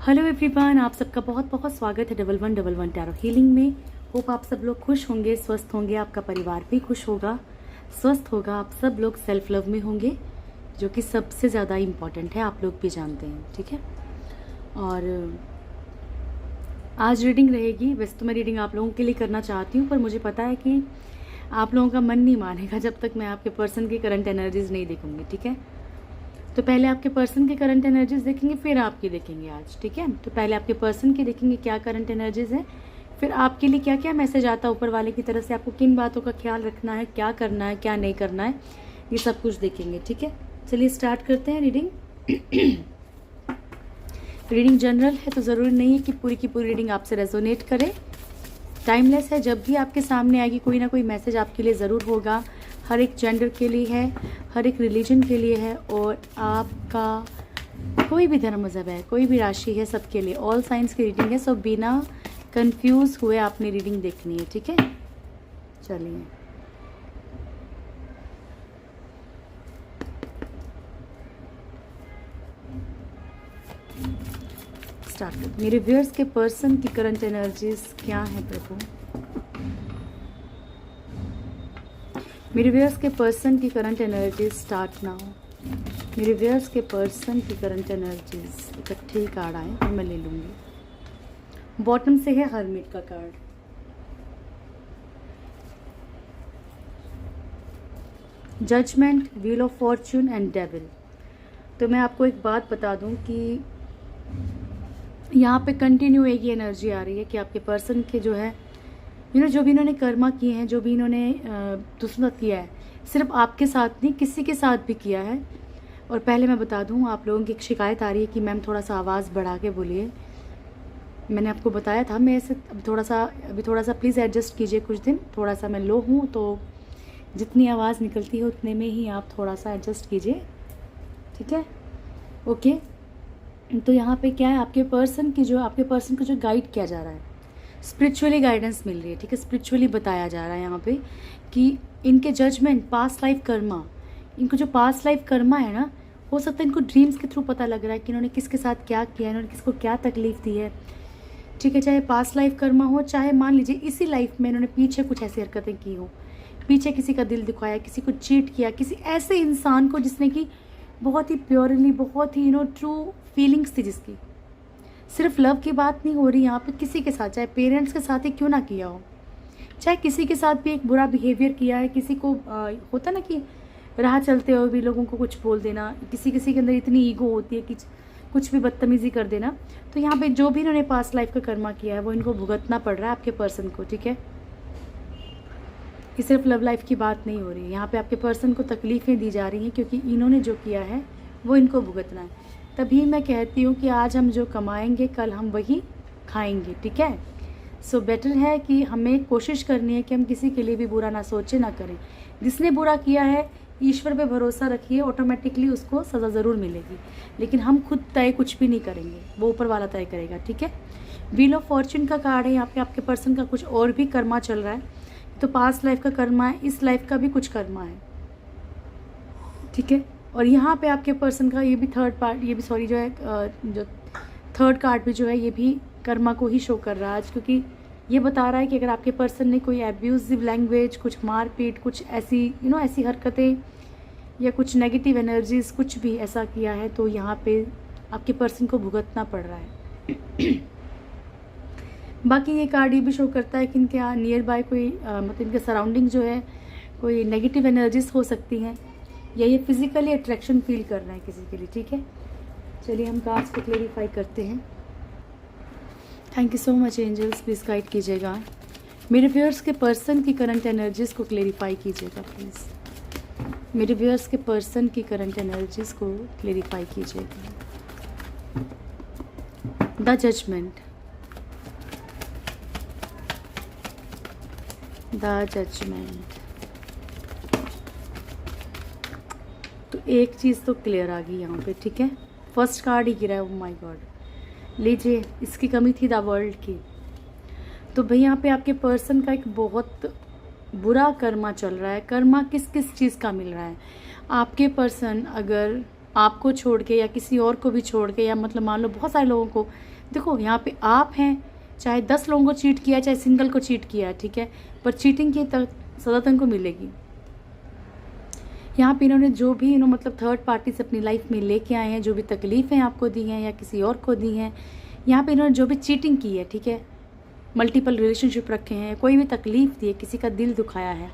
Hello everyone, आप सबका बहुत बहुत स्वागत है 1111 टैरो हीलिंग में। होप आप सब लोग खुश होंगे, स्वस्थ होंगे, आपका परिवार भी खुश होगा, स्वस्थ होगा, आप सब लोग सेल्फ लव में होंगे, जो कि सबसे ज़्यादा इम्पॉर्टेंट है, आप लोग भी जानते हैं, ठीक है। और आज रीडिंग रहेगी। वैसे तो मैं रीडिंग आप लोगों के लिए करना चाहती हूँ, पर मुझे पता है कि आप लोगों का मन नहीं मानेगा जब तक मैं आपके पर्सन की करंट एनर्जीज नहीं देखूंगी, ठीक है। तो पहले आपके पर्सन की करंट एनर्जीज देखेंगे, फिर आपकी देखेंगे आज, ठीक है। तो पहले आपके पर्सन की देखेंगे क्या करंट एनर्जीज है, फिर आपके लिए क्या क्या मैसेज आता है ऊपर वाले की तरफ से, आपको किन बातों का ख्याल रखना है, क्या करना है, क्या नहीं करना है, ये सब कुछ देखेंगे, ठीक है। चलिए स्टार्ट करते हैं रीडिंग। रीडिंग जनरल है तो ज़रूरी नहीं है कि पूरी की पूरी रीडिंग आपसे रेजोनेट करे। टाइमलेस है, जब भी आपके सामने आएगी कोई ना कोई मैसेज आपके लिए ज़रूर होगा। हर एक जेंडर के लिए है, हर एक रिलीजन के लिए है, और आपका कोई भी धर्म मज़हब है, कोई भी राशि है, सबके लिए ऑल साइंस की रीडिंग है। सो बिना कंफ्यूज हुए आपने रीडिंग देखनी है, ठीक है। चलिए स्टार्ट करते। मेरे व्यूअर्स के पर्सन की करंट एनर्जीज क्या है प्रभु? मेरे व्यूअर्स के पर्सन की करंट एनर्जीज स्टार्ट नाउ। मेरे व्यूअर्स के पर्सन की करंट एनर्जीज इकट्ठे कार्ड आए और मैं ले लूँगी। बॉटम से है हर्मिट का card, judgement, wheel of fortune and devil. तो मैं आपको एक बात बता दूं कि यहाँ पे कंटिन्यू एक ही एनर्जी आ रही है कि आपके पर्सन के जो है जो भी इन्होंने कर्मा किए हैं, जो भी इन्होंने दूसरा किया है, सिर्फ आपके साथ नहीं किसी के साथ भी किया है। और पहले मैं बता दूं, आप लोगों की एक शिकायत आ रही है कि मैम थोड़ा सा आवाज़ बढ़ा के बोलिए। मैंने आपको बताया था, मैं ऐसे अभी थोड़ा सा प्लीज़ एडजस्ट कीजिए कुछ दिन। थोड़ा सा मैं लो हूँ, तो जितनी आवाज़ निकलती है उतने में ही आप थोड़ा सा एडजस्ट कीजिए, ठीक है, ओके। तो यहाँ पे क्या है, आपके पर्सन को जो गाइड किया जा रहा है, स्पिरिचुअली गाइडेंस मिल रही है, ठीक है। स्पिरिचुअली बताया जा रहा है यहाँ पे कि इनके जजमेंट, पास्ट लाइफ कर्मा, इनको जो पास्ट लाइफ कर्मा है ना, हो सकता है इनको ड्रीम्स के थ्रू पता लग रहा है कि इन्होंने किसके साथ क्या किया, इन्होंने किसको क्या तकलीफ दी है, ठीक है। चाहे पास्ट लाइफ कर्मा हो, चाहे मान लीजिए इसी लाइफ में इन्होंने पीछे कुछ ऐसी हरकतें की हो, पीछे किसी का दिल दुखाया, किसी को चीट किया, किसी ऐसे इंसान को जिसने कि बहुत ही प्योरली, बहुत ही ट्रू फीलिंग्स थी, जिसकी सिर्फ लव की बात नहीं हो रही यहाँ पे, किसी के साथ, चाहे पेरेंट्स के साथ ही क्यों ना किया हो, चाहे किसी के साथ भी एक बुरा बिहेवियर किया है, किसी को होता ना कि राह चलते हुए भी लोगों को कुछ बोल देना, किसी के अंदर इतनी ईगो होती है कि कुछ भी बदतमीजी कर देना। तो यहाँ पे जो भी इन्होंने पास्ट लाइफ का कर्मा किया है वो इनको भुगतना पड़ रहा है आपके पर्सन को, ठीक है। ये सिर्फ लव लाइफ की बात नहीं हो रही है, यहाँ पे आपके पर्सन को तकलीफ़ें दी जा रही हैं क्योंकि इन्होंने जो किया है वो इनको भुगतना है। तभी मैं कहती हूँ कि आज हम जो कमाएंगे कल हम वही खाएंगे, ठीक है। सो बेटर है कि हमें कोशिश करनी है कि हम किसी के लिए भी बुरा ना सोचें, ना करें। जिसने बुरा किया है, ईश्वर पे भरोसा रखिए, ऑटोमेटिकली उसको सज़ा ज़रूर मिलेगी, लेकिन हम खुद तय कुछ भी नहीं करेंगे, वो ऊपर वाला तय करेगा, ठीक है। व्हील ऑफ फॉर्च्यून का कार्ड है यहाँ पे। आपके पर्सन का कुछ और भी कर्मा चल रहा है, तो पास्ट लाइफ का कर्मा है, इस लाइफ का भी कुछ कर्मा है, ठीक है। और यहाँ पे आपके पर्सन का ये भी जो थर्ड कार्ड भी जो है, ये भी कर्मा को ही शो कर रहा है आज, क्योंकि ये बता रहा है कि अगर आपके पर्सन ने कोई एब्यूजिव लैंग्वेज, कुछ मारपीट, कुछ ऐसी ऐसी हरकतें या कुछ नेगेटिव एनर्जीज कुछ भी ऐसा किया है, तो यहाँ पे आपके पर्सन को भुगतना पड़ रहा है। बाकी ये कार्ड ये भी शो करता है कि इनके नियर बाय कोई मतलब इनके सराउंडिंग जो है कोई नेगेटिव एनर्जीज हो सकती हैं, या ये फिजिकली अट्रैक्शन फील कर रहे हैं किसी के लिए, ठीक है। चलिए हम कार्ड्स को क्लेरिफाई करते हैं। Thank you so much angels, please guide कीजिएगा। मेरे व्यूअर्स के पर्सन की करंट एनर्जीज़ को क्लेरिफाई कीजिएगा प्लीज़। मेरे व्यूअर्स के पर्सन की करंट एनर्जीज़ को क्लेरिफाई कीजिएगा। The judgement, the judgement. तो एक चीज़ तो क्लियर आ गई यहाँ पे, ठीक है। फर्स्ट कार्ड ही गिरा है, ओह माय गॉड। लीजिए, इसकी कमी थी द वर्ल्ड की। तो भाई यहाँ पे आपके पर्सन का एक बहुत बुरा कर्मा चल रहा है। कर्मा किस किस चीज़ का मिल रहा है? आपके पर्सन अगर आपको छोड़ के या किसी और को भी छोड़ के, या मतलब मान लो बहुत सारे लोगों को, देखो यहाँ पे आप हैं, चाहे 10 लोगों को चीट किया, चाहे सिंगल को चीट किया, ठीक है, पर चीटिंग की सज़ा तो इनको मिलेगी। यहाँ पे इन्होंने जो भी मतलब थर्ड पार्टी से अपनी लाइफ में लेके आए हैं, जो भी तकलीफ़ें आपको दी हैं या किसी और को दी हैं, यहाँ पे इन्होंने जो भी चीटिंग की है, ठीक है, मल्टीपल रिलेशनशिप रखे हैं, कोई भी तकलीफ़ दी है, किसी का दिल दुखाया है,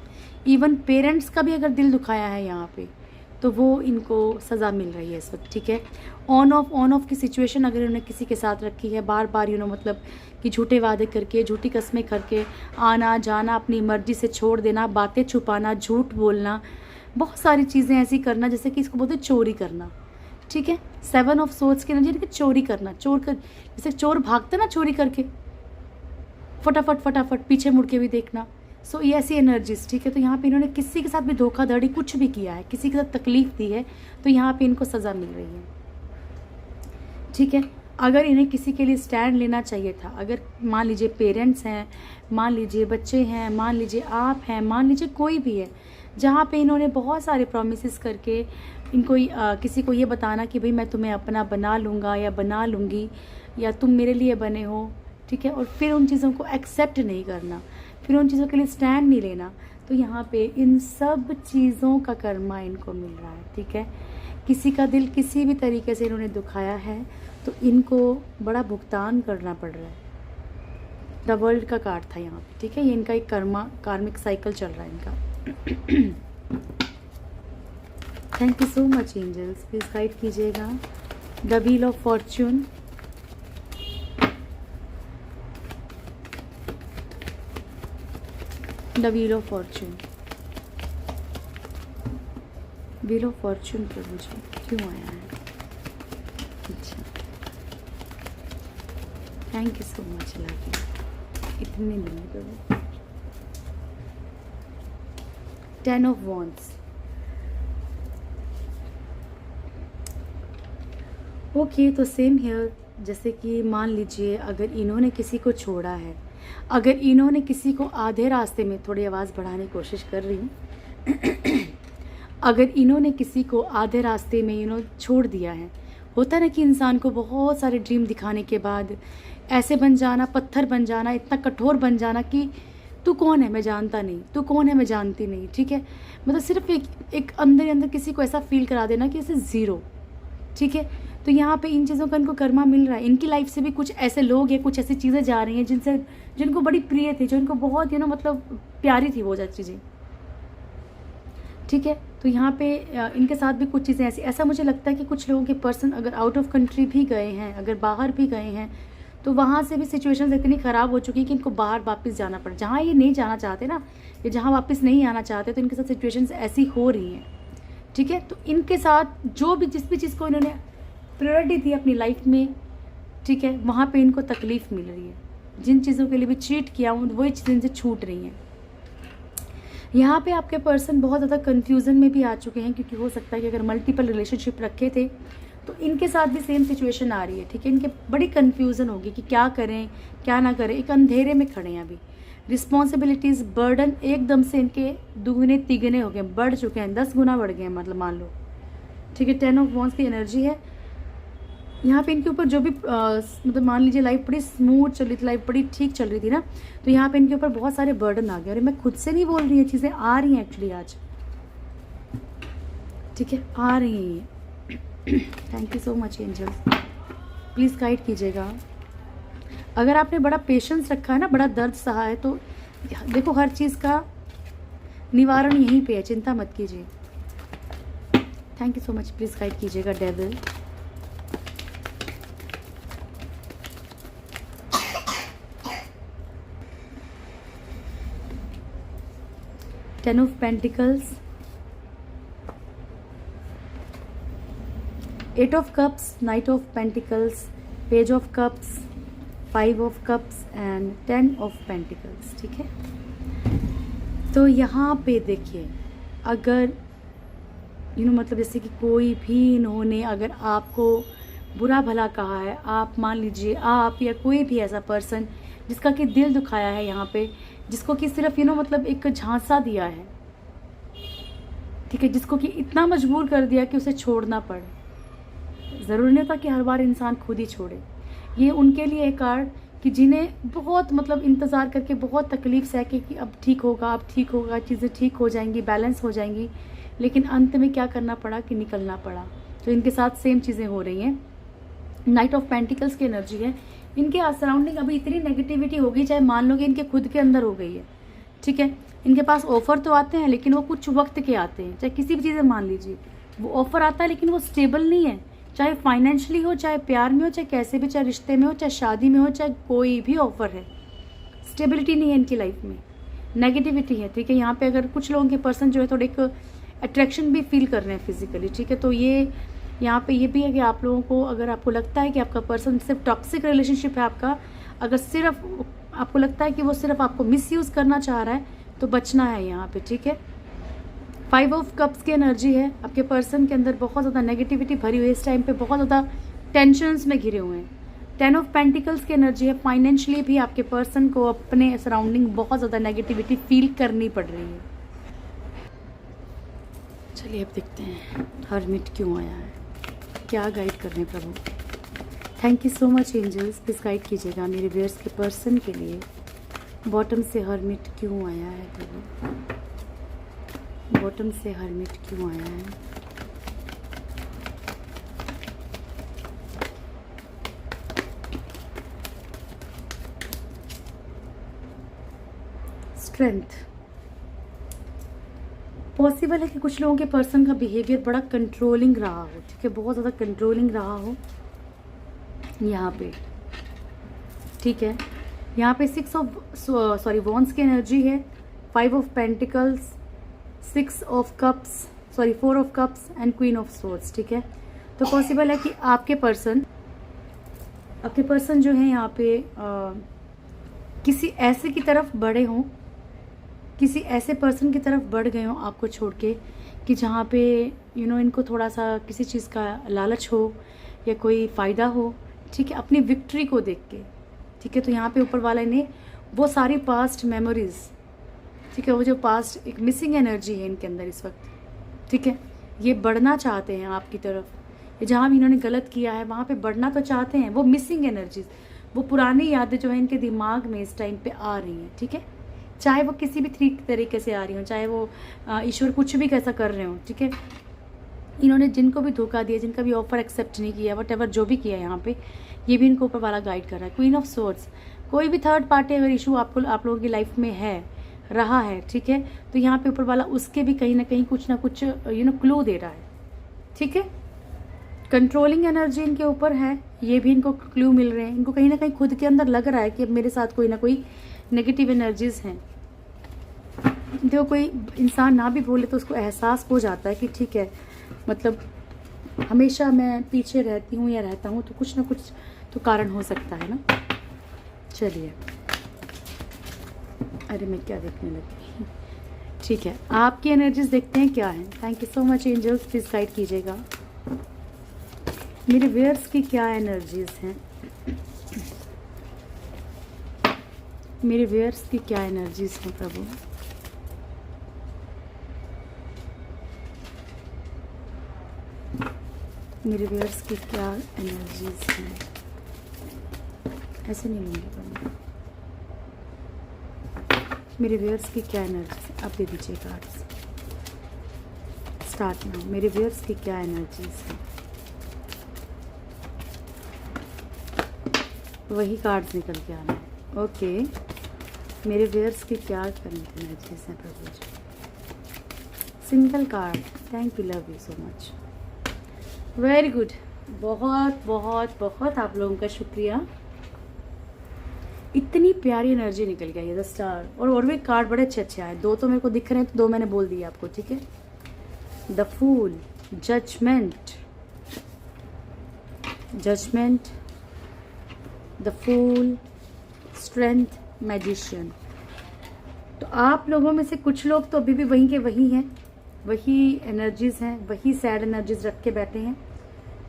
इवन पेरेंट्स का भी अगर दिल दुखाया है यहाँ पे, तो वो इनको सज़ा मिल रही है इस वक्त, ठीक है। ऑन ऑफ की सिचुएशन अगर इन्होंने किसी के साथ रखी है, बार बार मतलब कि झूठे वादे करके, झूठी कस्में करके, आना जाना, अपनी मर्जी से छोड़ देना, बातें छुपाना, झूठ बोलना, बहुत सारी चीज़ें ऐसी करना, जैसे कि इसको बोलते हैं चोरी करना, ठीक है। 7 ऑफ सोर्ड्स की एनर्जी, चोरी करना, जैसे चोर भागते ना चोरी करके, फटाफट पीछे मुड़ के भी देखना। सो ये ऐसी एनर्जीज, ठीक है। तो यहाँ पे इन्होंने किसी के साथ भी धोखाधड़ी कुछ भी किया है, किसी के साथ तकलीफ दी है, तो यहाँ पे इनको सज़ा मिल रही है, ठीक है। अगर इन्हें किसी के लिए स्टैंड लेना चाहिए था, अगर मान लीजिए पेरेंट्स हैं, मान लीजिए बच्चे हैं, मान लीजिए आप हैं, मान लीजिए कोई भी है, जहाँ पे इन्होंने बहुत सारे प्रॉमिसेस करके इनको किसी को ये बताना कि भाई मैं तुम्हें अपना बना लूँगा या बना लूँगी, या तुम मेरे लिए बने हो, ठीक है, और फिर उन चीज़ों को एक्सेप्ट नहीं करना, फिर उन चीज़ों के लिए स्टैंड नहीं लेना, तो यहाँ पे इन सब चीज़ों का कर्मा इनको मिल रहा है, ठीक है। किसी का दिल किसी भी तरीके से इन्होंने दुखाया है, तो इनको बड़ा भुगतान करना पड़ रहा है। द वर्ल्ड का कार्ड था यहाँ पे, ठीक है। ये इनका एक कार्मिक साइकिल चल रहा है इनका। Thank you so much angels, please guide कीजिएगा। The wheel of fortune, the wheel of fortune, wheel of fortune प्रभु जी क्यों आया है? अच्छा, थैंक यू सो मच लागी, इतने दिन प्रभु। 10 ऑफ वॉन्ड्स, ओके, तो सेम हियर, जैसे कि मान लीजिए अगर इन्होंने किसी को छोड़ा है, अगर इन्होंने किसी को आधे रास्ते में, थोड़ी आवाज़ बढ़ाने की कोशिश कर रही हूँ, अगर इन्होंने किसी को आधे रास्ते में छोड़ दिया है, होता है ना कि इंसान को बहुत सारे ड्रीम दिखाने के बाद ऐसे बन जाना, पत्थर बन जाना, इतना कठोर बन जाना कि तू कौन है मैं जानता नहीं, तू कौन है मैं जानती नहीं, ठीक है। मतलब सिर्फ एक अंदर ही अंदर किसी को ऐसा फील करा देना कि इसे ज़ीरो, ठीक है। तो यहाँ पे इन चीज़ों का इनको कर्मा मिल रहा है। इनकी लाइफ से भी कुछ ऐसे लोग हैं, कुछ ऐसी चीज़ें जा रही हैं जिनको बड़ी प्रिय थी, जो इनको बहुत मतलब प्यारी थी वो चीज़ें, ठीक है। तो यहाँ पे इनके साथ भी कुछ चीज़ें ऐसा मुझे लगता है कि कुछ लोगों के पर्सन अगर आउट ऑफ कंट्री भी गए हैं, अगर बाहर भी गए हैं, तो वहाँ से भी सिचुएशंस इतनी ख़राब हो चुकी है कि इनको बाहर वापस जाना पड़ा, जहाँ ये नहीं जाना चाहते ना, या जहाँ वापस नहीं आना चाहते, तो इनके साथ सिचुएशंस ऐसी हो रही हैं, ठीक है। तो इनके साथ जो भी जिस भी चीज़ को इन्होंने प्रायोरिटी थी अपनी लाइफ में, ठीक है, वहाँ पे इनको तकलीफ़ मिल रही है। जिन चीज़ों के लिए भी चीट किया वही चीज़ें इनसे छूट रही हैं। यहाँ पे आपके पर्सन बहुत ज़्यादा कंफ्यूजन में भी आ चुके हैं, क्योंकि हो सकता है कि अगर मल्टीपल रिलेशनशिप रखे थे तो इनके साथ भी सेम सिचुएशन आ रही है, ठीक है। इनके बड़ी कन्फ्यूज़न होगी कि क्या करें क्या ना करें, एक अंधेरे में खड़े हैं अभी। रिस्पॉन्सिबिलिटीज़, बर्डन एकदम से इनके दुगने तिगने हो गए, बढ़ चुके हैं, 10 गुना बढ़ गए हैं, मतलब मान लो, ठीक है। 10 ऑफ वॉन्ड्स की एनर्जी है यहाँ पे इनके ऊपर। जो भी मतलब मान लीजिए लाइफ बड़ी स्मूथ चल रही थी, लाइफ बड़ी ठीक चल रही थी ना, तो यहाँ पे इनके ऊपर बहुत सारे बर्डन आ गए। और मैं खुद से नहीं बोल रही, ये चीज़ें आ रही हैं एक्चुअली आज, ठीक है, आ रही हैं। Thank you so much angels, please guide कीजिएगा। अगर आपने बड़ा पेशेंस रखा है ना, बड़ा दर्द सहा है, तो देखो हर चीज़ का निवारण यहीं पे है, चिंता मत कीजिए। Thank you so much, please guide कीजिएगा devil. Ten of Pentacles, 8 of Cups, Knight of Pentacles, Page of Cups, 5 of Cups and 10 of Pentacles, ठीक है। तो यहाँ पे देखिए, अगर मतलब जैसे कि कोई भी इन्होंने अगर आपको बुरा भला कहा है, आप मान लीजिए आप या कोई भी ऐसा पर्सन जिसका कि दिल दुखाया है यहाँ पे, जिसको कि सिर्फ मतलब एक झांसा दिया है, ठीक है, जिसको कि इतना मजबूर कर दिया कि उसे छोड़ना पड़े, ज़रूरी नहीं होता कि हर बार इंसान खुद ही छोड़े। ये उनके लिए एक कार्ड कि जिन्हें बहुत मतलब इंतज़ार करके बहुत तकलीफ सह के कि अब ठीक होगा, अब ठीक होगा, चीज़ें ठीक हो जाएंगी, बैलेंस हो जाएंगी, लेकिन अंत में क्या करना पड़ा कि निकलना पड़ा। तो इनके साथ सेम चीज़ें हो रही हैं। नाइट ऑफ पेंटिकल्स की एनर्जी है। इनके सराउंडिंग अभी इतनी नेगेटिविटी होगी, चाहे मान लो कि इनके खुद के अंदर हो गई है, ठीक है। इनके पास ऑफ़र तो आते हैं लेकिन वो कुछ वक्त के आते हैं। चाहे किसी भी चीज़ में मान लीजिए वो ऑफ़र आता है लेकिन वो स्टेबल नहीं है, चाहे फाइनेंशियली हो, चाहे प्यार में हो, चाहे कैसे भी, चाहे रिश्ते में हो, चाहे शादी में हो, चाहे कोई भी ऑफ़र है, स्टेबिलिटी नहीं है इनकी लाइफ में, नेगेटिविटी है, ठीक है। यहाँ पे अगर कुछ लोगों के पर्सन जो है थोड़े एक अट्रैक्शन भी फील कर रहे हैं फिजिकली, ठीक है। तो ये यहाँ पे ये भी है कि आप लोगों को, अगर आपको लगता है कि आपका पर्सन सिर्फ टॉक्सिक रिलेशनशिप है आपका, अगर सिर्फ आपको लगता है कि वो सिर्फ आपको मिसयूज़ करना चाह रहा है, तो बचना है यहाँ पे, ठीक है। 5 ऑफ कप्स की एनर्जी है। आपके पर्सन के अंदर बहुत ज़्यादा नेगेटिविटी भरी हुई है इस टाइम पे, बहुत ज़्यादा टेंशन्स में घिरे हुए हैं। 10 ऑफ पेंटिकल्स की एनर्जी है। फाइनेंशियली भी आपके पर्सन को अपने सराउंडिंग बहुत ज़्यादा नेगेटिविटी फील करनी पड़ रही है। चलिए अब देखते हैं हर्मिट क्यों आया है, क्या गाइड कर रहे हैं प्रभु। Thank you so much angels, please guide कीजिएगा मेरे व्यूअर्स के पर्सन के लिए। बॉटम से हर्मिट क्यों आया है प्रभु, बॉटम से हर्मिट क्यों आया है। स्ट्रेंथ। पॉसिबल है कि कुछ लोगों के पर्सन का बिहेवियर बड़ा कंट्रोलिंग रहा हो, ठीक है, बहुत ज़्यादा कंट्रोलिंग रहा हो यहाँ पे, ठीक है। यहाँ पे 6 ऑफ वॉन्ड्स की एनर्जी है। 5 of pentacles, 4 of cups and queen of swords, ठीक है। तो पॉसिबल है कि आपके पर्सन जो है यहाँ पे किसी ऐसे की तरफ बढ़े हों, किसी ऐसे पर्सन की तरफ बढ़ गए हों आपको छोड़ के, कि जहाँ पे इनको थोड़ा सा किसी चीज़ का लालच हो या कोई फ़ायदा हो, ठीक है, अपनी विक्ट्री को देख के, ठीक है। तो यहाँ पे ऊपर वाले ने वो सारी पास्ट मेमोरीज़, ठीक है, वो जो पास्ट एक मिसिंग एनर्जी है इनके अंदर इस वक्त, ठीक है, ये बढ़ना चाहते हैं आपकी तरफ। जहाँ भी इन्होंने गलत किया है वहाँ पे बढ़ना तो चाहते हैं। वो मिसिंग एनर्जीज, वो पुरानी यादें जो है इनके दिमाग में इस टाइम पे आ रही हैं, ठीक है। चाहे वो किसी भी तरीके से आ रही हो, चाहे वो ईश्वर कुछ भी कैसा कर रहे हो, ठीक है। इन्होंने जिनको भी धोखा दिया, जिनका भी ऑफर एक्सेप्ट नहीं किया, वट एवर जो भी किया यहाँ पे, ये भी इनको ऊपर वाला गाइड कर रहा है। क्वीन ऑफ सोर्ड्स, कोई भी थर्ड पार्टी अगर इशू आप लोगों की लाइफ में है, रहा है, ठीक है, तो यहाँ पे ऊपर वाला उसके भी कहीं ना कहीं कुछ ना कुछ क्लू दे रहा है, ठीक है। कंट्रोलिंग एनर्जी इनके ऊपर है, ये भी इनको क्लू मिल रहे हैं। इनको कहीं ना कहीं खुद के अंदर लग रहा है कि अब मेरे साथ कोई ना कोई नेगेटिव एनर्जीज हैं। देखो, कोई इंसान ना भी बोले तो उसको एहसास हो जाता है कि ठीक है, मतलब हमेशा मैं पीछे रहती हूँ या रहता हूँ तो कुछ ना कुछ तो कारण हो सकता है ना। चलिए, अरे मैं क्या देखने लगी, ठीक है, आपकी एनर्जीज देखते हैं क्या है। Thank you so much angels, please guide कीजिएगा मेरे व्यूअर्स की क्या एनर्जीज हैं, मेरे व्यूअर्स की क्या एनर्जीज हैं प्रभु। मेरे व्यूअर्स की क्या एनर्जीज हैं, ऐसे नहीं लूँगी प्रभु। मेरे व्यूअर्स की क्या एनर्जीज, अब दे दीजिए कार्ड्स, स्टार्ट नाउ। मेरे व्यूअर्स की क्या एनर्जीज हैं, वही कार्ड्स निकल के आना है। ओके, मेरे व्यूअर्स की क्या एनर्जीज हैं प्रभु जी। Single card, thank you, love you so much, very good, बहुत बहुत बहुत आप लोगों का शुक्रिया। इतनी प्यारी एनर्जी निकल गई है, द स्टार, और भी कार्ड बड़े अच्छे अच्छे आए। 2 तो मेरे को दिख रहे हैं, तो 2 मैंने बोल दिया आपको, ठीक है। The fool, judgement, the fool, strength, magician. तो आप लोगों में से कुछ लोग तो अभी भी वहीं के वहीं हैं, वही एनर्जीज हैं, वही सैड एनर्जीज रख के बैठे हैं।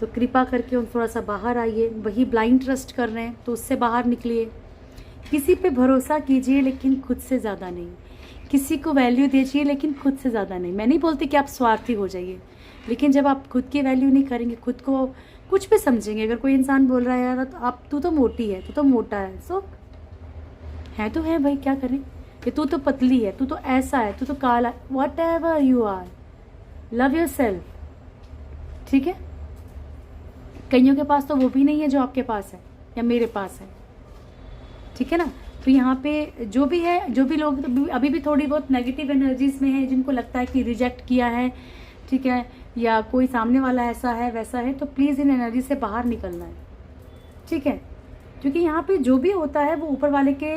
तो कृपा करके उन थोड़ा सा बाहर आइए। वही ब्लाइंड ट्रस्ट कर रहे हैं तो उससे बाहर निकलिए। किसी पे भरोसा कीजिए लेकिन खुद से ज़्यादा नहीं। किसी को वैल्यू दीजिए लेकिन खुद से ज़्यादा नहीं। मैं नहीं बोलती कि आप स्वार्थी हो जाइए, लेकिन जब आप खुद की वैल्यू नहीं करेंगे, खुद को कुछ भी समझेंगे। अगर कोई इंसान बोल रहा है यार तो आप तू तो मोटी है, तू तो मोटा है, सो है तो है भाई, क्या करें, कि तू तो पतली है, तू तो ऐसा है, तू तो काला, whatever you are, love yourself, ठीक है। कईयों के पास तो वो भी नहीं है जो आपके पास है या मेरे पास है, ठीक है ना। तो यहाँ पे जो भी है, जो भी लोग अभी भी थोड़ी बहुत नेगेटिव एनर्जीज में है, जिनको लगता है कि रिजेक्ट किया है, ठीक है, या कोई सामने वाला ऐसा है वैसा है, तो प्लीज़ इन एनर्जी से बाहर निकलना है, ठीक है। क्योंकि यहाँ पे जो भी होता है वो ऊपर वाले के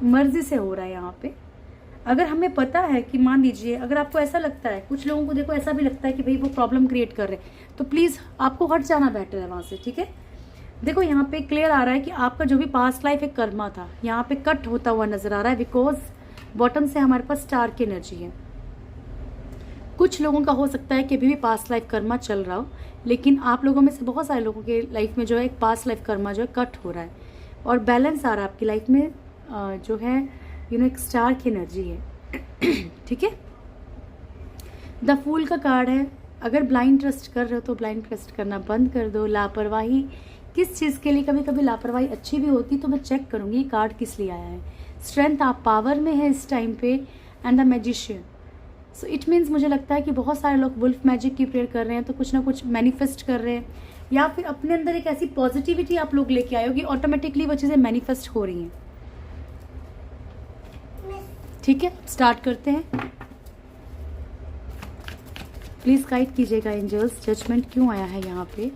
मर्जी से हो रहा है। यहाँ पे अगर हमें पता है कि मान लीजिए अगर आपको ऐसा लगता है, कुछ लोगों को देखो ऐसा भी लगता है कि भाई वो प्रॉब्लम क्रिएट कर रहे हैं, तो प्लीज़ आपको हट जाना बेटर है वहाँ से, ठीक है। देखो यहाँ पे क्लियर आ रहा है कि आपका जो भी पास्ट लाइफ एक कर्मा था यहाँ पे कट होता हुआ नजर आ रहा है, बिकॉज बॉटम से हमारे पास स्टार की एनर्जी है। कुछ लोगों का हो सकता है कि अभी भी पास्ट लाइफ कर्मा चल रहा हो, लेकिन आप लोगों में से बहुत सारे लोगों के लाइफ में जो है एक पास्ट लाइफ कर्मा जो है कट हो रहा है और बैलेंस आ रहा है आपकी लाइफ में, जो है एक स्टार की एनर्जी है, ठीक है। द फूल का कार्ड है। अगर ब्लाइंड ट्रस्ट कर रहे हो तो ब्लाइंड ट्रस्ट करना बंद कर दो। लापरवाही किस चीज़ के लिए, कभी कभी लापरवाही अच्छी भी होती, तो मैं चेक करूँगी ये कार्ड किस लिए आया है। स्ट्रेंथ, आप पावर में है इस टाइम पे, and the magician. So it means मुझे लगता है कि बहुत सारे लोग वुल्फ मैजिक की प्रेयर कर रहे हैं, तो कुछ ना कुछ मैनिफेस्ट कर रहे हैं, या फिर अपने अंदर एक ऐसी पॉजिटिविटी आप लोग लेके आए हो कि ऑटोमेटिकली वो चीज़ें मैनिफेस्ट हो रही हैं, ठीक है। स्टार्ट करते हैं। प्लीज़ गाइड कीजिएगा एंजल्स, जजमेंट क्यों आया है यहाँ पे,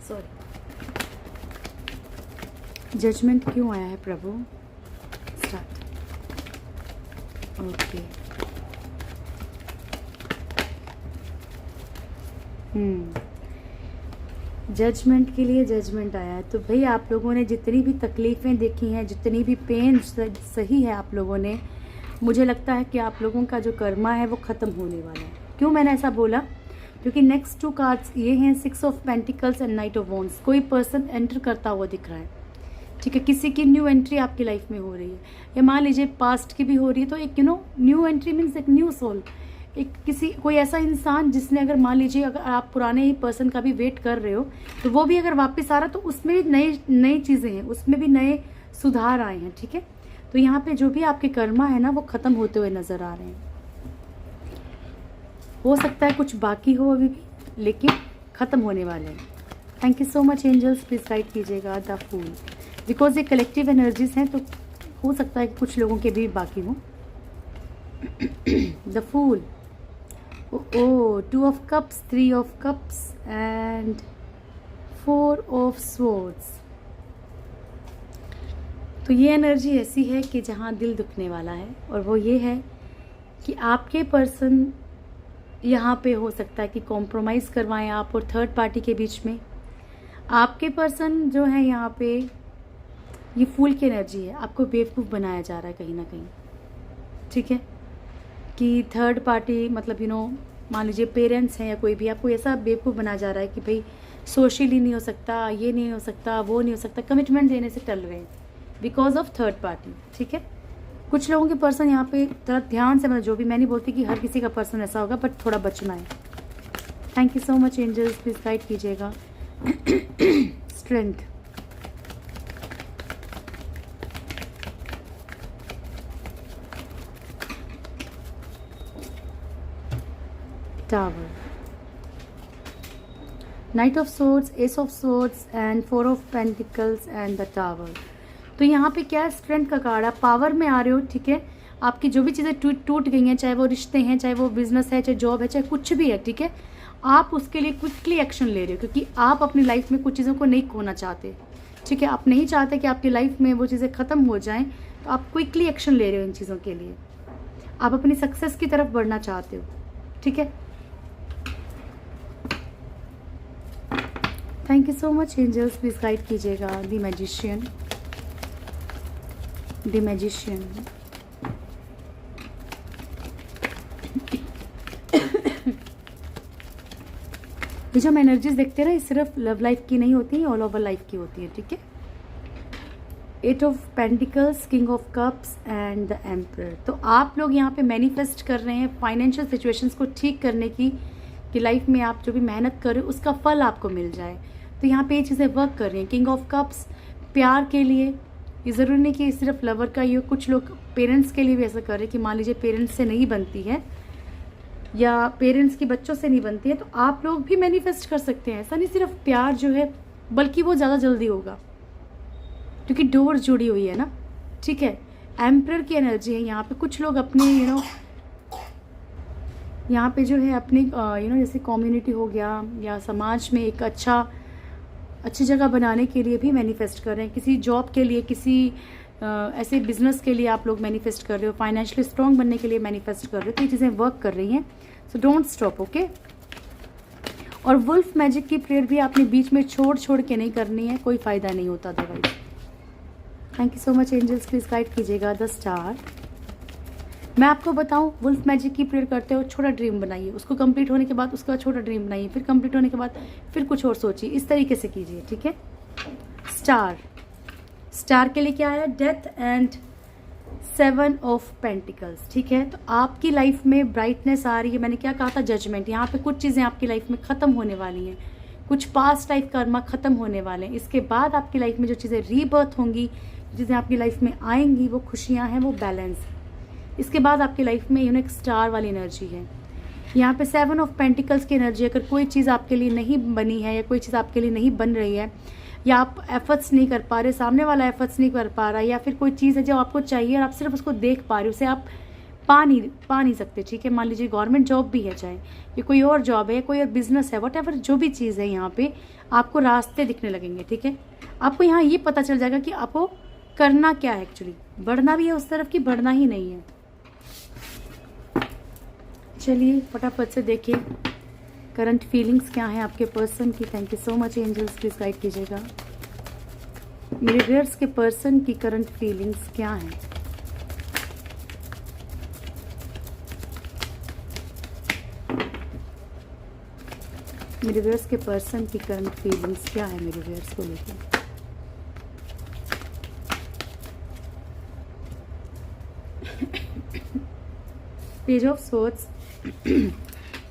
सॉरी, जजमेंट क्यों आया है प्रभु। स्टार्ट। ओके, जजमेंट के लिए जजमेंट आया है। तो भाई आप लोगों ने जितनी भी तकलीफ़ें देखी हैं, जितनी भी पेन सही है आप लोगों ने, मुझे लगता है कि आप लोगों का जो कर्मा है वो ख़त्म होने वाला है। क्यों मैंने ऐसा बोला, क्योंकि नेक्स्ट 2 कार्ड्स ये हैं, 6 of pentacles and night of wands. कोई पर्सन एंटर करता हुआ दिख रहा है, ठीक है। किसी की न्यू एंट्री आपकी लाइफ में हो रही है, या मान लीजिए पास्ट की भी हो रही है, तो एक न्यू एंट्री मीन्स एक न्यू सोल, एक कोई ऐसा इंसान जिसने, अगर मान लीजिए अगर आप पुराने ही पर्सन का भी वेट कर रहे हो, तो वो भी अगर वापस आ रहा, तो उसमें भी नई चीज़ें हैं, उसमें भी नए सुधार आए हैं, ठीक है। तो यहाँ पे जो भी आपके कर्मा है ना वो ख़त्म होते हुए नज़र आ रहे हैं। हो सकता है कुछ बाकी हो अभी भी, लेकिन ख़त्म होने वाले हैं। Thank you so much angels, please guide कीजिएगा द फूल, बिकॉज ये कलेक्टिव एनर्जीज हैं, तो हो सकता है कि कुछ लोगों के भी बाकी हों। The fool, oh 2 of cups, 3 of cups and 4 of swords. तो ये एनर्जी ऐसी है कि जहाँ दिल दुखने वाला है, और वो ये है कि आपके पर्सन यहाँ पे हो सकता है कि कॉम्प्रोमाइज़ करवाएं आप और थर्ड पार्टी के बीच में। आपके पर्सन जो है यहाँ पे, ये फूल की एनर्जी है, आपको बेवकूफ़ बनाया जा रहा है कहीं ना कहीं, ठीक है। कि थर्ड पार्टी मतलब मान लीजिए पेरेंट्स हैं या कोई भी, आपको ऐसा बेवकूफ़ बनाया जा रहा है कि भाई सोशली नहीं हो सकता, ये नहीं हो सकता, वो नहीं हो सकता, कमिटमेंट देने से टल रहे हैं बिकॉज ऑफ थर्ड पार्टी, ठीक है। कुछ लोगों के पर्सन यहाँ पे थोड़ा ध्यान से, मतलब जो भी, मैं नहीं बोलती कि हर किसी का पर्सन ऐसा होगा, बट थोड़ा बचना है। Thank you so much angels, please guide कीजिएगा। Strength, tower, knight of swords, ace of swords and 4 of pentacles and the tower. तो यहाँ पे क्या है, स्ट्रेंथ का कार्ड, आप पावर में आ रहे हो, ठीक है। आपकी जो भी चीज़ें टूट गई हैं, चाहे वो रिश्ते हैं, चाहे वो बिजनेस है, चाहे जॉब है, चाहे कुछ भी है, ठीक है, आप उसके लिए क्विकली एक्शन ले रहे हो, क्योंकि आप अपनी लाइफ में कुछ चीज़ों को नहीं खोना चाहते, ठीक है। आप नहीं चाहते कि आपकी लाइफ में वो चीज़ें ख़त्म हो जाएं, तो आप क्विकली एक्शन ले रहे हो इन चीज़ों के लिए। आप अपनी सक्सेस की तरफ बढ़ना चाहते हो, ठीक है। Thank you so much angels, please guide कीजिएगा द मैजिशियन, द मैजिशियन। ये जो हम एनर्जीज देखते हैं ना, ये सिर्फ लव लाइफ की नहीं होती, ऑल ओवर लाइफ की होती है, ठीक है। 8 of pentacles, king of cups and the emperor. तो आप लोग यहाँ पे मैनिफेस्ट कर रहे हैं फाइनेंशियल सिचुएशंस को ठीक करने की कि लाइफ में आप जो भी मेहनत कर रहे हो उसका फल आपको मिल जाए। तो यहाँ पे ये चीज़ें वर्क कर रही हैं। किंग ऑफ कप्स प्यार के लिए, ये ज़रूरी नहीं कि सिर्फ लवर का ही हो, कुछ लोग पेरेंट्स के लिए भी ऐसा कर रहे हैं कि मान लीजिए पेरेंट्स से नहीं बनती है या पेरेंट्स की बच्चों से नहीं बनती है, तो आप लोग भी मैनिफेस्ट कर सकते हैं। ऐसा नहीं सिर्फ प्यार जो है, बल्कि वो ज़्यादा जल्दी होगा क्योंकि डोर जुड़ी हुई है ना, ठीक है। एम्परर की एनर्जी है यहाँ पे। कुछ लोग अपने यहाँ पे जो है अपनी जैसे कम्युनिटी हो गया या समाज में एक अच्छी जगह बनाने के लिए भी मैनिफेस्ट कर रहे हैं। किसी जॉब के लिए, किसी ऐसे बिजनेस के लिए आप लोग मैनिफेस्ट कर रहे हो, फाइनेंशियली स्ट्रॉन्ग बनने के लिए मैनिफेस्ट कर रहे हो। तो ये चीज़ें वर्क कर रही हैं, सो डोंट स्टॉप, ओके। और वुल्फ मैजिक की प्रेयर भी आपने बीच में छोड़ के नहीं करनी है, कोई फ़ायदा नहीं होता otherwise. Thank you so much angels, please guide कीजिएगा द स्टार। मैं आपको बताऊं, वुल्फ मैजिक की प्रेयर करते हो छोटा ड्रीम बनाइए, उसको कंप्लीट होने के बाद उसका छोटा ड्रीम बनाइए, फिर कंप्लीट होने के बाद फिर कुछ और सोचिए, इस तरीके से कीजिए, ठीक है। स्टार के लिए क्या है? डेथ एंड 7 ऑफ पेंटिकल्स, ठीक है। तो आपकी लाइफ में ब्राइटनेस आ रही है। मैंने क्या कहा था? जजमेंट। यहाँ पे कुछ चीज़ें आपकी लाइफ में ख़त्म होने वाली हैं, कुछ पास्ट लाइफ कर्मा ख़त्म होने वाले हैं। इसके बाद आपकी लाइफ में जो चीज़ें रीबर्थ होंगी, चीज़ें आपकी लाइफ में आएंगी, वो खुशियाँ हैं, वो बैलेंस है। इसके बाद आपकी लाइफ में एक स्टार वाली एनर्जी है। यहाँ पे 7 ऑफ पेंटिकल्स की एनर्जी। अगर कोई चीज़ आपके लिए नहीं बनी है या कोई चीज़ आपके लिए नहीं बन रही है या आप एफर्ट्स नहीं कर पा रहे, सामने वाला एफर्ट्स नहीं कर पा रहा, या फिर कोई चीज़ है जो आपको चाहिए और आप सिर्फ उसको देख पा रहे हो, उसे आप पा नहीं सकते, ठीक है। मान लीजिए गवर्नमेंट जॉब भी है, चाहे ये कोई और जॉब है, कोई और बिजनेस है, व्हाटएवर जो भी चीज़ है, यहाँ पे आपको रास्ते दिखने लगेंगे, ठीक है। आपको यहाँ ये पता चल जाएगा कि आपको करना क्या है एक्चुअली, बढ़ना भी है उस तरफ कि बढ़ना ही नहीं है। चलिए फटाफट से देखिए करंट फीलिंग्स क्या है आपके पर्सन की। Thank you so much angels, please guide कीजिएगा मेरे व्यूअर्स के पर्सन की करंट फीलिंग्स क्या है। मेरे व्यूअर्स के पर्सन की करंट फीलिंग्स क्या है मेरे व्यूअर्स को लेकर। Page of swords,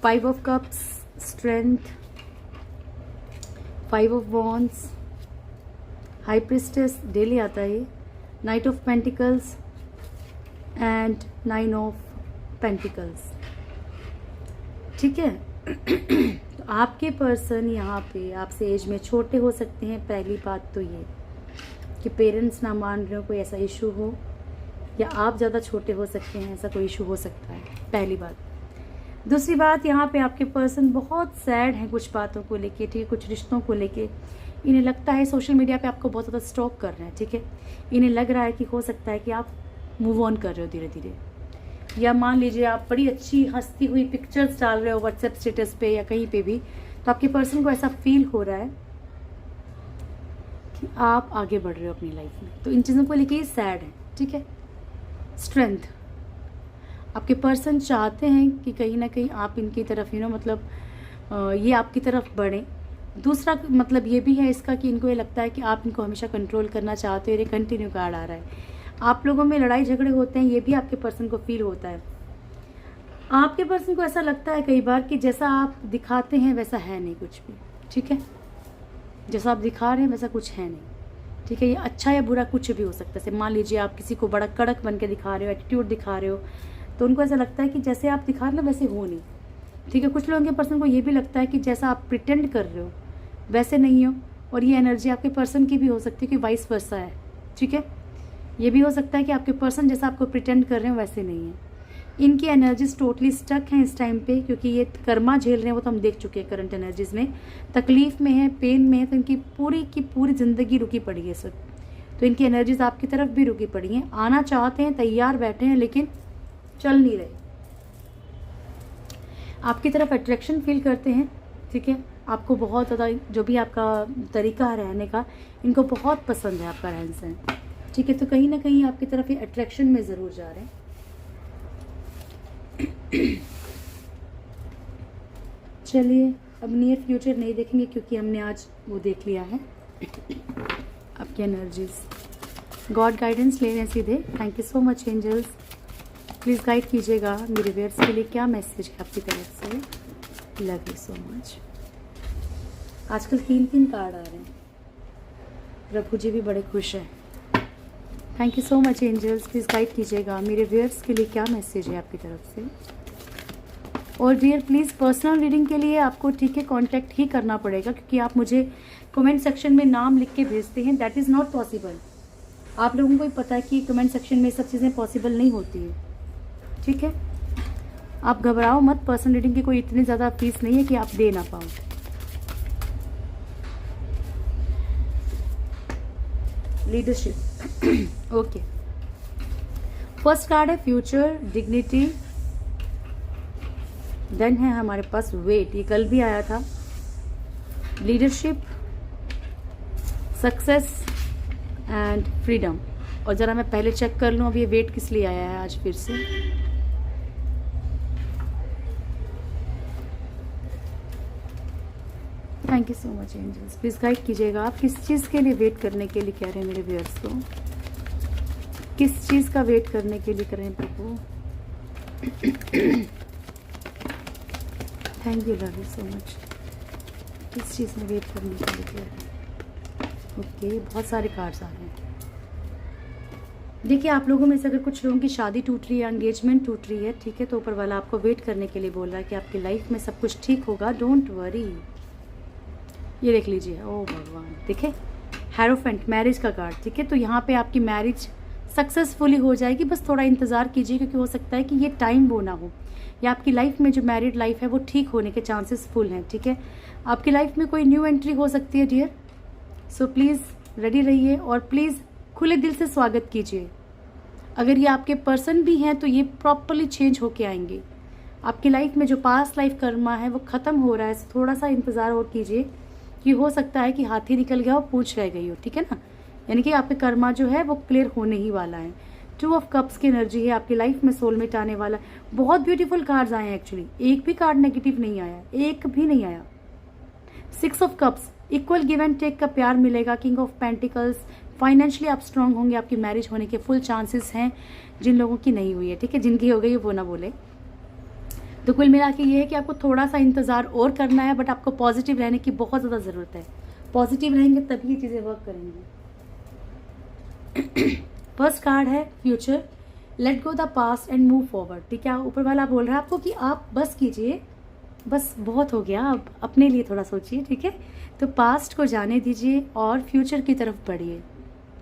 5 of cups, strength, 5 of wands, high priestess daily आता है, night of pentacles and 9 of pentacles, ठीक है। तो आपके पर्सन यहाँ पे आपसे एज में छोटे हो सकते हैं। पहली बात तो ये कि पेरेंट्स ना मान रहे हो, कोई ऐसा इशू हो, या आप ज़्यादा छोटे हो सकते हैं, ऐसा कोई इशू हो सकता है, पहली बात। दूसरी बात, यहाँ पे आपके पर्सन बहुत सैड हैं कुछ बातों को लेके, ठीक है, कुछ रिश्तों को लेके। इन्हें लगता है सोशल मीडिया पे आपको बहुत ज़्यादा स्टॉक कर रहे हैं, ठीक है। इन्हें लग रहा है कि हो सकता है कि आप मूव ऑन कर रहे हो धीरे धीरे, या मान लीजिए आप बड़ी अच्छी हंसती हुई पिक्चर्स डाल रहे हो व्हाट्सएप स्टेटस पे या कहीं पे भी, तो आपके पर्सन को ऐसा फील हो रहा है कि आप आगे बढ़ रहे हो अपनी लाइफ में। तो इन चीज़ों को लेके ये सैड है, ठीक है। स्ट्रेंथ, आपके पर्सन चाहते हैं कि कहीं ना कहीं आप इनकी तरफ मतलब ये आपकी तरफ बढ़ें। दूसरा मतलब ये भी है इसका कि इनको ये लगता है कि आप इनको हमेशा कंट्रोल करना चाहते हो। ये कंटिन्यू कार्ड आ रहा है। आप लोगों में लड़ाई झगड़े होते हैं, ये भी आपके पर्सन को फील होता है। आपके पर्सन को ऐसा लगता है कई बार कि जैसा आप दिखाते हैं वैसा है नहीं कुछ भी, ठीक है। जैसा आप दिखा रहे हैं वैसा कुछ है नहीं, ठीक है। ये अच्छा या बुरा कुछ भी हो सकता है। जैसे मान लीजिए आप किसी को बड़ा कड़क बन के दिखा रहे हो, एटीट्यूड दिखा रहे हो, तो उनको ऐसा लगता है कि जैसे आप दिखा रहे हो वैसे हो नहीं, ठीक है। कुछ लोगों के पर्सन को ये भी लगता है कि जैसा आप प्रिटेंड कर रहे हो वैसे नहीं हो, और ये एनर्जी आपके पर्सन की भी हो सकती है कि वाइस वर्सा है, ठीक है। ये भी हो सकता है कि आपके पर्सन जैसा आपको प्रिटेंड कर रहे हैं वैसे नहीं है। इनकी एनर्जीज टोटली स्टक हैं इस टाइम पे, क्योंकि ये कर्मा झेल रहे हैं, वो तो हम देख चुके हैं। करंट एनर्जीज में तकलीफ में है, पेन में है, तो इनकी पूरी की पूरी ज़िंदगी रुकी पड़ी है सर। तो इनकी एनर्जीज आपकी तरफ भी रुकी पड़ी हैं। आना चाहते हैं, तैयार बैठे हैं, लेकिन चल नहीं रहे। आपकी तरफ अट्रैक्शन फील करते हैं, ठीक है। आपको बहुत ज़्यादा जो भी आपका तरीका है रहने का, इनको बहुत पसंद है आपका रहन सहन, ठीक है। तो कहीं ना कहीं आपकी तरफ ये अट्रैक्शन में ज़रूर जा रहे हैं। चलिए अब नियर फ्यूचर नहीं देखेंगे क्योंकि हमने आज वो देख लिया है आपकी एनर्जीज। गॉड गाइडेंस ले रहे हैं सीधे। Thank you so much angels, please guide कीजिएगा मेरे व्यूअर्स के लिए क्या मैसेज है आपकी तरफ से। Love you so much. आजकल 3 कार्ड आ रहे हैं, प्रभु जी भी बड़े खुश हैं। Thank you so much angels, please guide कीजिएगा मेरे व्यूअर्स के लिए क्या मैसेज है आपकी तरफ से। और डियर प्लीज़ पर्सनल रीडिंग के लिए आपको ठीक है कांटेक्ट ही करना पड़ेगा, क्योंकि आप मुझे कमेंट सेक्शन में नाम लिख के भेजते हैं, दैट इज़ नॉट पॉसिबल। आप लोगों को भी पता है कि कमेंट सेक्शन में सब चीज़ें पॉसिबल नहीं होती है, ठीक है। आप घबराओ मत, पर्सनल रीडिंग की कोई इतनी ज़्यादा फीस नहीं है कि आप दे ना पाओ। लीडरशिप ओके, फर्स्ट कार्ड है फ्यूचर, डिग्निटी, देन है हमारे पास वेट, ये कल भी आया था, लीडरशिप, सक्सेस एंड फ्रीडम। और ज़रा मैं पहले चेक कर लूँ अब ये वेट किस लिए आया है आज फिर से। Thank you so much angels, please guide कीजिएगा आप किस चीज़ के लिए वेट करने के लिए कह रहे हैं मेरे व्यूअर्स को, किस चीज़ का वेट करने के लिए कर रहे हैं प्रभु। Thank you, love you so much. किस चीज़ में वेट करने के लिए कह रहे हैं। ओके, बहुत सारे कार्ड्स आ रहे हैं। देखिए, आप लोगों में से अगर कुछ लोगों की शादी टूट रही है, एंगेजमेंट टूट रही है, ठीक है, तो ऊपर वाला आपको वेट करने के लिए बोल रहा है कि आपकी लाइफ में सब कुछ ठीक होगा, डोंट वरी। ये देख लीजिए, ओ भगवान, देखे हेरोफेंट, मैरिज का कार्ड, ठीक है। तो यहाँ पे आपकी मैरिज सक्सेसफुली हो जाएगी, बस थोड़ा इंतज़ार कीजिए, क्योंकि हो सकता है कि ये टाइम वो ना हो, या आपकी लाइफ में जो मैरिड लाइफ है वो ठीक होने के चांसेस फुल हैं, ठीक है। आपकी लाइफ में कोई न्यू एंट्री हो सकती है डियर, सो प्लीज़ रेडी रहिए और प्लीज़ खुले दिल से स्वागत कीजिए। अगर ये आपके पर्सन भी हैं तो ये प्रॉपरली चेंज होके आएंगे। आपकी लाइफ में जो पास्ट लाइफ कर्मा है वो ख़त्म हो रहा है, थोड़ा सा इंतज़ार और कीजिए, कि हो सकता है कि हाथी निकल गया और पूंछ रह गई हो, ठीक है ना। यानी कि आपके कर्मा जो है वो क्लियर होने ही वाला है। 2 ऑफ कप्स की एनर्जी है, आपकी लाइफ में सोलमेट आने वाला। बहुत ब्यूटीफुल कार्ड्स आए हैं एक्चुअली, एक भी कार्ड नेगेटिव नहीं आया, एक भी नहीं आया। 6 of cups, equal give and take का प्यार मिलेगा। किंग ऑफ पेंटिकल्स, फाइनेंशियली आप स्ट्रांग होंगे, आपकी मैरिज होने के फुल चांसेस हैं। जिन लोगों की नहीं हुई है, ठीक है, जिनकी हो गई वो ना बोले। तो कुल मिला के ये है कि आपको थोड़ा सा इंतज़ार और करना है, बट आपको पॉजिटिव रहने की बहुत ज़्यादा ज़रूरत है। पॉजिटिव रहेंगे तभी ये चीज़ें वर्क करेंगी। फर्स्ट कार्ड है future, let go the past and move forward, ठीक है। ऊपर वाला बोल रहा है आपको कि आप बस कीजिए, बस बहुत हो गया, अब अपने लिए थोड़ा सोचिए, ठीक है। तो पास्ट को जाने दीजिए और फ्यूचर की तरफ बढ़िए,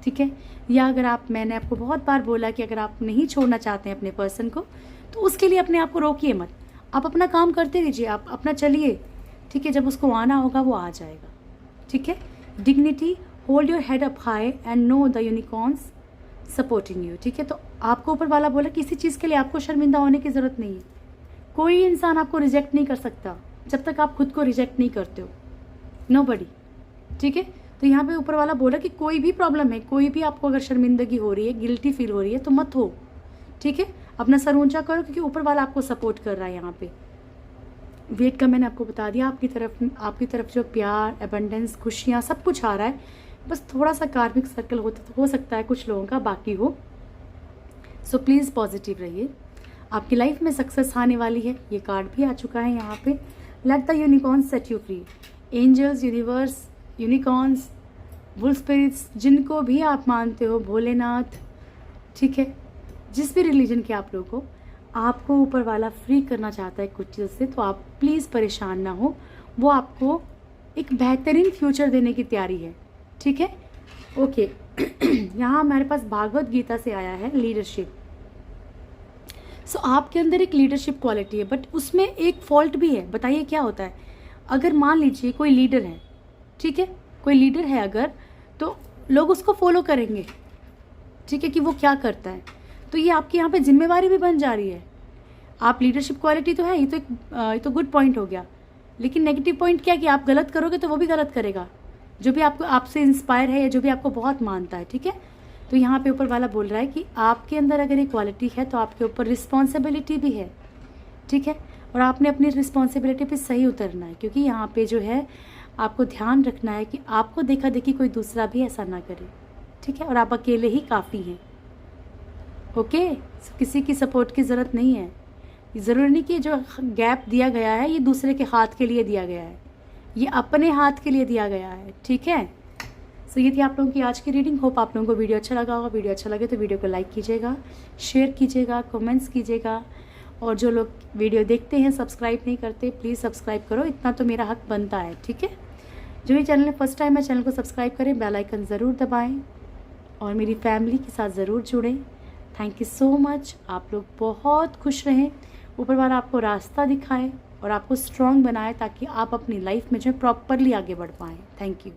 ठीक है। या अगर आप, मैंने आपको बहुत बार बोला कि अगर आप नहीं छोड़ना चाहते हैं अपने पर्सन को, तो उसके लिए अपने आप को रोकिए मत, आप अपना काम करते रहिए, आप अपना चलिए, ठीक है। जब उसको आना होगा वो आ जाएगा, ठीक है। Dignity, hold your head up high and know the unicorns supporting you, ठीक है। तो आपको ऊपर वाला बोला किसी चीज़ के लिए आपको शर्मिंदा होने की ज़रूरत नहीं है। कोई इंसान आपको रिजेक्ट नहीं कर सकता जब तक आप खुद को रिजेक्ट नहीं करते हो, नोबडी, ठीक है। तो यहाँ पे ऊपर वाला बोला कि कोई भी प्रॉब्लम है, कोई भी आपको अगर शर्मिंदगी हो रही है, गिल्टी फील हो रही है, तो मत हो, ठीक है। अपना सर ऊंचा करो, क्योंकि ऊपर वाला आपको सपोर्ट कर रहा है। यहाँ पे वेट का मैंने आपको बता दिया, आपकी तरफ जो प्यार, एबंडेंस, खुशियाँ, सब कुछ आ रहा है। बस थोड़ा सा कार्मिक सर्कल हो सकता है कुछ लोगों का बाकी हो। सो प्लीज़ पॉजिटिव रहिए, आपकी लाइफ में सक्सेस आने वाली है। ये कार्ड भी आ चुका है यहाँ पे, let the unicorns set you free. Angels, universe, unicorns, wolf spirits, जिनको भी आप मानते हो, भोलेनाथ, ठीक है, जिस भी रिलीजन के आप लोग हो, आपको ऊपर वाला फ्री करना चाहता है कुछ चीज़ से। तो आप प्लीज़ परेशान ना हो, वो आपको एक बेहतरीन फ्यूचर देने की तैयारी है, ठीक है। ओके यहाँ हमारे पास भागवत गीता से आया है लीडरशिप। सो आपके अंदर एक लीडरशिप क्वालिटी है, बट उसमें एक फॉल्ट भी है। बताइए क्या होता है। अगर मान लीजिए कोई लीडर है, ठीक है, कोई लीडर है अगर, तो लोग उसको फॉलो करेंगे, ठीक है, कि वो क्या करता है। तो ये आपकी यहाँ पे जिम्मेवारी भी बन जा रही है। आप लीडरशिप क्वालिटी तो है, ये तो गुड पॉइंट हो गया, लेकिन नेगेटिव पॉइंट क्या कि आप गलत करोगे तो वो भी गलत करेगा, जो भी आपको आपसे इंस्पायर है या जो भी आपको बहुत मानता है, ठीक है। तो यहाँ पे ऊपर वाला बोल रहा है कि आपके अंदर अगर ये क्वालिटी है तो आपके ऊपर रिस्पॉन्सिबिलिटी भी है, ठीक है। और आपने अपनी रिस्पॉन्सिबिलिटी पे सही उतरना है, क्योंकि यहाँ पे जो है आपको ध्यान रखना है कि आपको देखा देखी कोई दूसरा भी ऐसा ना करे, ठीक है। और आप अकेले ही काफ़ी हैं, ओके। किसी की सपोर्ट की ज़रूरत नहीं है। ज़रूरी नहीं कि जो गैप दिया गया है ये दूसरे के हाथ के लिए दिया गया है, ये अपने हाथ के लिए दिया गया है, ठीक है। सो ये थी आप लोगों की आज की रीडिंग। होप आप लोगों को वीडियो अच्छा लगा होगा। वीडियो अच्छा लगे तो वीडियो को लाइक कीजिएगा, शेयर कीजिएगा, कमेंट्स कीजिएगा, और जो लोग वीडियो देखते हैं सब्सक्राइब नहीं करते, प्लीज़ सब्सक्राइब करो, इतना तो मेरा हक बनता है, ठीक है। जो ये चैनल फर्स्ट टाइम है चैनल को सब्सक्राइब करें, बेल आइकन ज़रूर दबाएं और मेरी फैमिली के साथ ज़रूर जुड़ें। Thank you so much. आप लोग बहुत खुश रहें, ऊपर वाला आपको रास्ता दिखाए और आपको स्ट्रॉन्ग बनाए ताकि आप अपनी लाइफ में जो है प्रॉपरली आगे बढ़ पाएँ। Thank you.